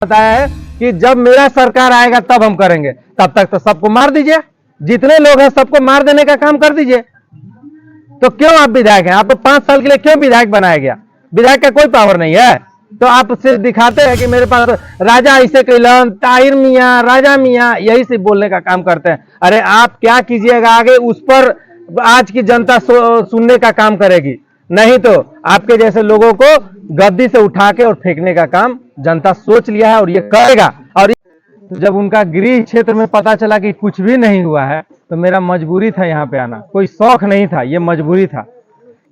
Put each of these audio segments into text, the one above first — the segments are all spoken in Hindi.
बताया है कि जब मेरा सरकार आएगा तब हम करेंगे, तब तक तो सबको मार दीजिए, जितने लोग हैं सबको मार देने का काम कर दीजिए। तो क्यों आप विधायक हैं? आपको 5 साल के लिए क्यों विधायक बनाया गया? विधायक का कोई पावर नहीं है। तो आप सिर्फ दिखाते हैं कि मेरे पास राजा ऐसे कैलन, ताहिर मियाँ, राजा मियाँ, यही से बोलने का काम करते हैं। अरे आप क्या कीजिएगा आगे, उस पर आज की जनता सुनने का काम करेगी, नहीं तो आपके जैसे लोगों को गद्दी से उठा के और फेंकने का काम जनता सोच लिया है और ये करेगा। और जब उनका गृह क्षेत्र में पता चला कि कुछ भी नहीं हुआ है तो मेरा मजबूरी था यहाँ पे आना, कोई शौक नहीं था, ये मजबूरी था।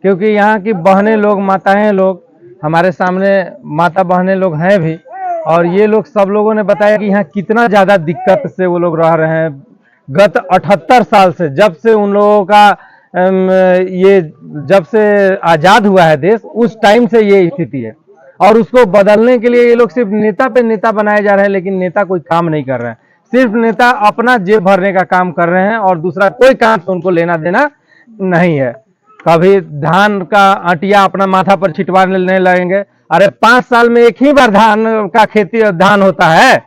क्योंकि यहाँ की बहनें लोग, माताएं लोग, हमारे सामने माता बहनें लोग हैं भी, और ये लोग सब लोगों ने बताया कि यहाँ कितना ज़्यादा दिक्कत से वो लोग रह रहे हैं। गत 78 साल से, जब से उन लोगों का ये जब से आज़ाद हुआ है देश, उस टाइम से ये स्थिति है। और उसको बदलने के लिए ये लोग सिर्फ नेता पे नेता बनाए जा रहे हैं, लेकिन नेता कोई काम नहीं कर रहे हैं। सिर्फ नेता अपना जेब भरने का काम कर रहे हैं और दूसरा कोई काम से उनको लेना देना नहीं है। कभी धान का आटिया अपना माथा पर छिटवाने लगेंगे। अरे 5 साल में एक ही बार धान का खेती धान होता है।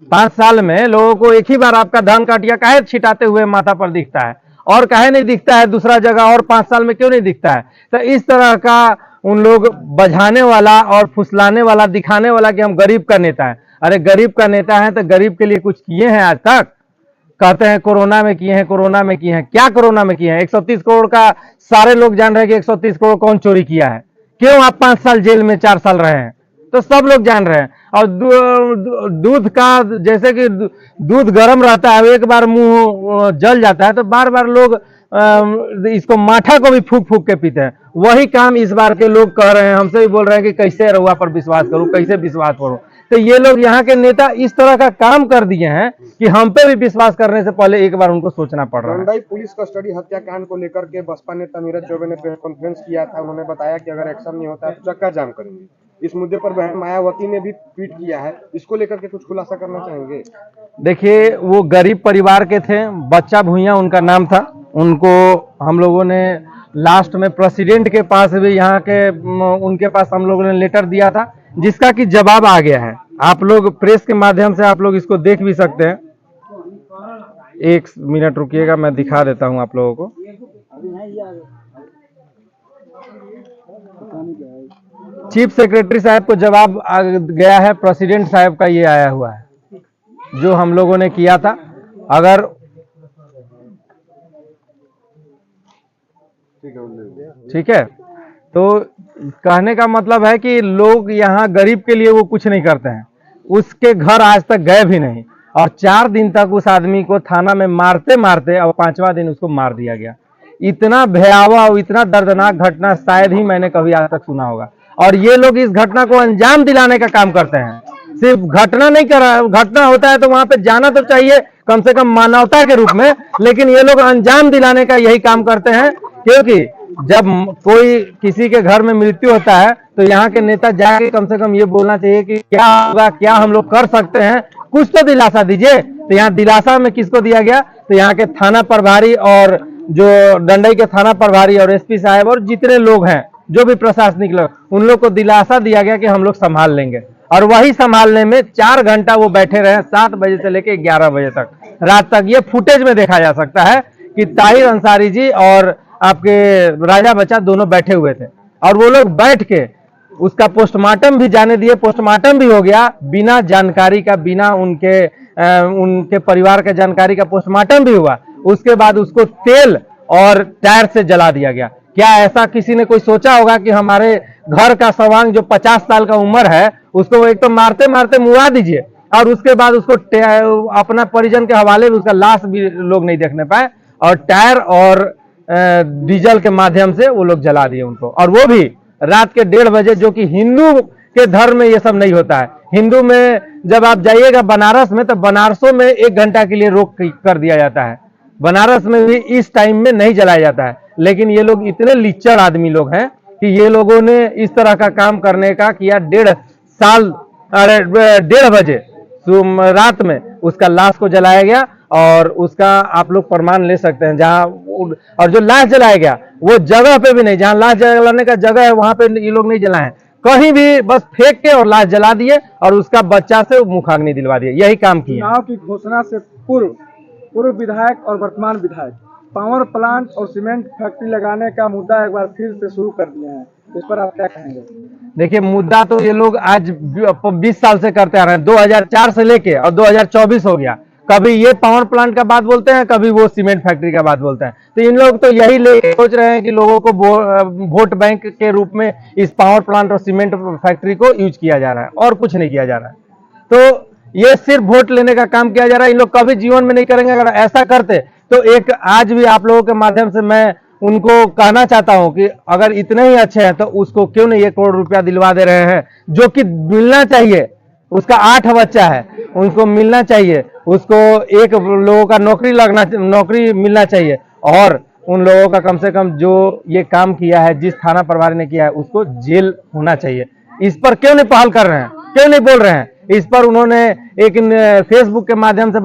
5 साल में लोगों को एक ही बार आपका धान का आटिया काहे छिटाते हुए माथा पर दिखता है, और काहे नहीं दिखता है दूसरा जगह, और 5 साल में क्यों नहीं दिखता है? तो इस तरह का उन लोग बझाने वाला और फुसलाने वाला, दिखाने वाला कि हम गरीब का नेता है। अरे गरीब का नेता है तो गरीब के लिए कुछ किए हैं आज तक? कहते हैं कोरोना में किए हैं, कोरोना में किए हैं। क्या कोरोना में किए हैं? 130 करोड़ का सारे लोग जान रहे हैं कि 130 करोड़ कौन चोरी किया है। क्यों आप 5 साल जेल में 4 साल रहे हैं? तो सब लोग जान रहे हैं। और दूध का, जैसे कि दूध गर्म रहता है, एक बार मुंह जल जाता है तो बार बार लोग इसको माठा को भी फूक फूक के पीते हैं। वही काम इस बार के लोग कह रहे हैं, हमसे भी बोल रहे हैं कि कैसे रउआ पर विश्वास करूं, कैसे विश्वास करूं। तो ये लोग यहाँ के नेता इस तरह का काम कर दिए हैं कि हम पे भी विश्वास करने से पहले एक बार उनको सोचना पड़ रहा है। रंडाई पुलिस कस्टडी हत्याकांड को लेकर के बसपा नेता नीरज चौबे ने प्रेस कॉन्फ्रेंस किया था। उन्होंने बताया कि अगर एक्शन नहीं होता है तो चक्का जाम करेंगे। इस मुद्दे पर बहन मायावती ने भी ट्वीट किया है। इसको लेकर के कुछ खुलासा करना चाहेंगे? देखिए, वो गरीब परिवार के थे, बच्चा भूइया उनका नाम था। उनको हम लोगों ने लास्ट में प्रेसिडेंट के पास भी, यहाँ के उनके पास हम लोगों ने लेटर दिया था, जिसका कि जवाब आ गया है। आप लोग प्रेस के माध्यम से आप लोग इसको देख भी सकते हैं। 1 मिनट रुकिएगा, मैं दिखा देता हूं आप लोगों को। चीफ सेक्रेटरी साहब को जवाब आ गया है, प्रेसिडेंट साहब का ये आया हुआ है जो हम लोगों ने किया था। अगर ठीक है, तो कहने का मतलब है कि लोग यहाँ गरीब के लिए वो कुछ नहीं करते हैं। उसके घर आज तक गए भी नहीं, और 4 दिन तक उस आदमी को थाना में मारते मारते और 5वां दिन उसको मार दिया गया। इतना भयावह और इतना दर्दनाक घटना शायद ही मैंने कभी आज तक सुना होगा। और ये लोग इस घटना को अंजाम दिलाने का काम करते हैं। सिर्फ घटना नहीं करा, घटना होता है तो वहां पे जाना तो चाहिए कम से कम मानवता के रूप में, लेकिन ये लोग अंजाम दिलाने का यही काम करते हैं। क्योंकि जब कोई किसी के घर में मृत्यु होता है तो यहाँ के नेता जाके कम से कम ये बोलना चाहिए कि क्या होगा, क्या हम लोग कर सकते हैं, कुछ तो दिलासा दीजिए। तो यहाँ दिलासा में किसको दिया गया? तो यहाँ के थाना प्रभारी और जो डंडई के थाना प्रभारी और एसपी साहब और जितने लोग हैं, जो भी प्रशासनिक लोग, उन लोग को दिलासा दिया गया कि हम लोग संभाल लेंगे। और वही संभालने में 4 घंटा वो बैठे रहे, 7 बजे से लेकर 11 बजे तक, रात तक। ये फुटेज में देखा जा सकता है कि ताहिर अंसारी जी और आपके राजा बच्चा दोनों बैठे हुए थे, और वो लोग बैठ के उसका पोस्टमार्टम भी जाने दिए। पोस्टमार्टम भी हो गया बिना जानकारी का, बिना उनके परिवार के जानकारी का पोस्टमार्टम भी हुआ। उसके बाद उसको तेल और टायर से जला दिया गया। क्या ऐसा किसी ने कोई सोचा होगा कि हमारे घर का सवांग जो 50 साल का उम्र है, उसको एक तो मारते मारते मुआ दीजिए, और उसके बाद उसको अपना परिजन के हवाले में उसका लाश भी लोग नहीं देखने पाए, और टायर और डीजल के माध्यम से वो लोग जला दिए उनको। और वो भी रात के 1:30 बजे, जो कि हिंदू के धर्म में ये सब नहीं होता है। हिंदू में जब आप जाइएगा बनारस में, तो बनारसों में 1 घंटा के लिए रोक कर दिया जाता है। बनारस में भी इस टाइम में नहीं जलाया जाता है। लेकिन ये लोग इतने लिच्चड़ आदमी लोग हैं कि ये लोगों ने इस तरह का काम करने का किया। 1:30 बजे रात में उसका लाश को जलाया गया, और उसका आप लोग प्रमाण ले सकते हैं। जहां और जो लाश जलाया गया वो जगह पे भी नहीं, जहां लाश जलाने का जगह है वहां पे ये लोग नहीं जलाए हैं। कहीं भी बस फेंक के और लाश जला दिए और उसका बच्चा से मुखाग्नि दिलवा दिए, यही काम किए। चुनाव की घोषणा से पूर्व विधायक और वर्तमान विधायक पावर प्लांट और सीमेंट फैक्ट्री लगाने का मुद्दा एक बार फिर से शुरू कर दिए हैं, इस पर आप क्या कहेंगे? देखिए, मुद्दा तो ये लोग आज 20 साल से करते आ रहे हैं, 2004 से लेके और 2024 हो गया। कभी ये पावर प्लांट का बात बोलते हैं, कभी वो सीमेंट फैक्ट्री का बात बोलते हैं। तो इन लोग तो यही सोच रहे हैं कि लोगों को वोट बैंक के रूप में इस पावर प्लांट और सीमेंट फैक्ट्री को यूज किया जा रहा है और कुछ नहीं किया जा रहा है। तो ये सिर्फ वोट लेने का काम किया जा रहा है, इन लोग कभी जीवन में नहीं करेंगे। अगर ऐसा करते तो एक आज भी आप लोगों के माध्यम से मैं उनको कहना चाहता हूं कि अगर इतने ही अच्छे हैं तो उसको क्यों नहीं 1 करोड़ रुपया दिलवा दे रहे हैं, जो कि मिलना चाहिए। उसका 8 बच्चा है, उनको मिलना चाहिए, उसको एक लोगों का नौकरी मिलना चाहिए और उन लोगों का कम से कम जो ये काम किया है, जिस थाना प्रभारी ने किया है, उसको जेल होना चाहिए। इस पर क्यों नहीं पहल कर रहे हैं, क्यों नहीं बोल रहे हैं? इस पर उन्होंने एक फेसबुक के माध्यम से